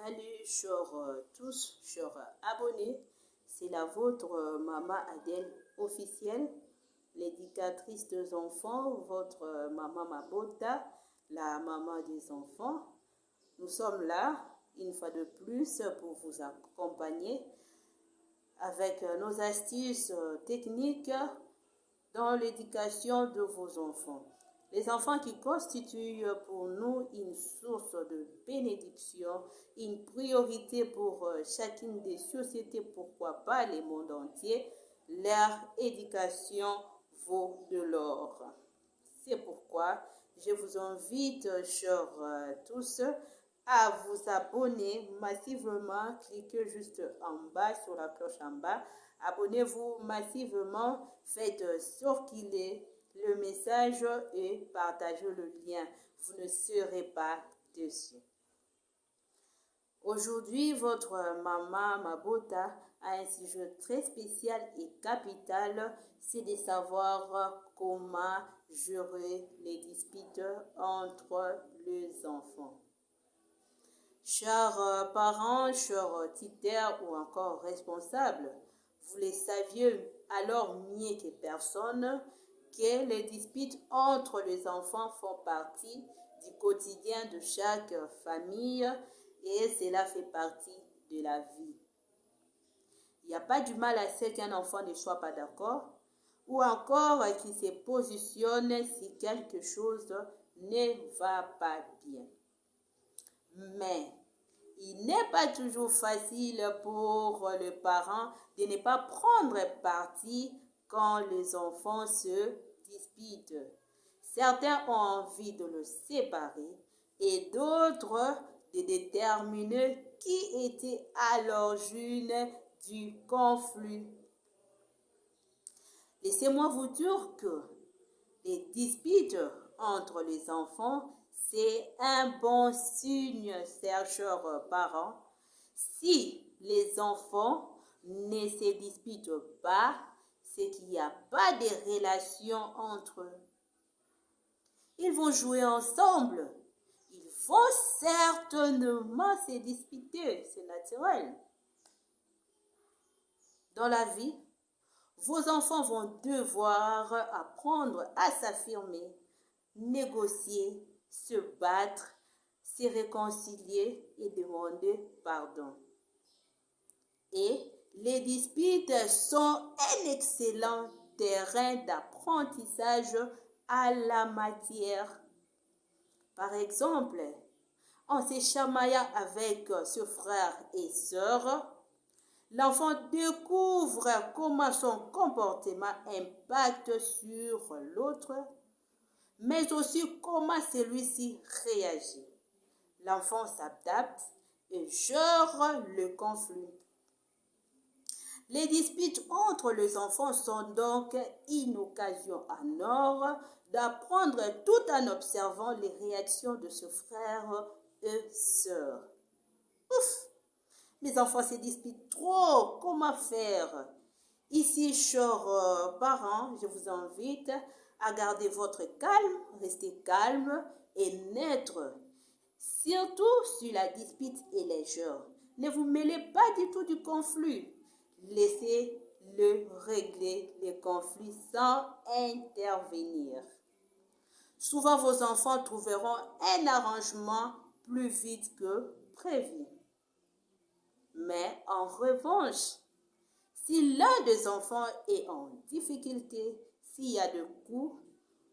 Salut chers tous, chers abonnés, c'est la vôtre maman Adèle officielle, l'éducatrice des enfants, votre maman Mabota, la maman des enfants. Nous sommes là une fois de plus pour vous accompagner avec nos astuces techniques dans l'éducation de vos enfants. Les enfants qui constituent pour nous une source de bénédiction, une priorité pour chacune des sociétés, pourquoi pas les mondes entiers, leur éducation vaut de l'or. C'est pourquoi je vous invite, chers tous, à vous abonner massivement. Cliquez juste en bas sur la cloche en bas. Abonnez-vous massivement, faites circuler le message et partagez le lien. Vous ne serez pas déçus. Aujourd'hui, votre maman Mabota a un sujet très spécial et capital, c'est de savoir comment gérer les disputes entre les enfants. Chers parents, chers tuteurs ou encore responsables, vous le saviez alors mieux que personne que les disputes entre les enfants font partie du quotidien de chaque famille et cela fait partie de la vie. Il n'y a pas du mal à ce qu'un enfant ne soit pas d'accord ou encore qu'il se positionne si quelque chose ne va pas bien. Mais il n'est pas toujours facile pour le parent de ne pas prendre parti quand les enfants se disputent. Certains ont envie de le séparer et d'autres de déterminer qui était à l'origine du conflit. Laissez-moi vous dire que les disputes entre les enfants, c'est un bon signe, chers parents. Si les enfants ne se disputent pas, c'est qu'il n'y a pas de relation entre eux. Ils vont jouer ensemble. Ils vont certainement se disputer, c'est naturel. Dans la vie, vos enfants vont devoir apprendre à s'affirmer, négocier, se battre, se réconcilier et demander pardon. Et les disputes sont un excellent terrain d'apprentissage à la matière. Par exemple, en se chamaillant avec ses frères et sœurs, l'enfant découvre comment son comportement impacte sur l'autre, mais aussi comment celui-ci réagit. L'enfant s'adapte et gère le conflit. Les disputes entre les enfants sont donc une occasion en or d'apprendre tout en observant les réactions de ses frères et sœurs. Ouf! Mes enfants se disputent trop, comment faire? Ici, chers parents, je vous invite à garder votre calme, rester calme et neutre. Surtout si la dispute est légère. Ne vous mêlez pas du tout du conflit. Laissez-le régler les conflits sans intervenir. Souvent, vos enfants trouveront un arrangement plus vite que prévu. Mais en revanche, si l'un des enfants est en difficulté, s'il y a de coups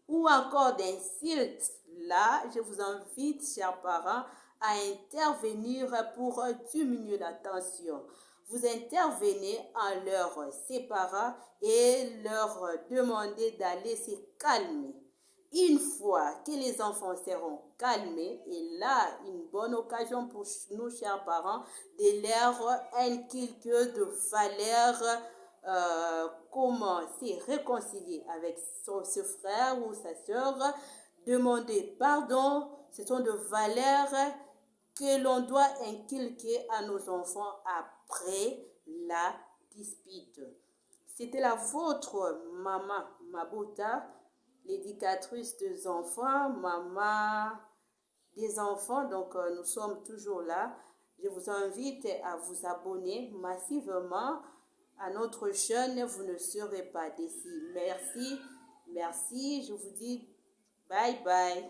ou encore d'insultes, là, je vous invite, chers parents, à intervenir pour diminuer la tension. Vous intervenez en leur séparant et leur demandez d'aller se calmer. Une fois que les enfants seront calmés, et là, une bonne occasion pour nous, chers parents, de leur inculquer de valeurs, comment se réconcilier avec son frère ou sa soeur, demander pardon, ce sont des valeurs que l'on doit inculquer à nos enfants après la dispute. C'était la vôtre maman Mabota, l'éducatrice des enfants, maman des enfants. Donc nous sommes toujours là Je vous invite à vous abonner massivement à notre chaîne. Vous ne serez pas déçus. Merci, merci. Je vous dis bye bye.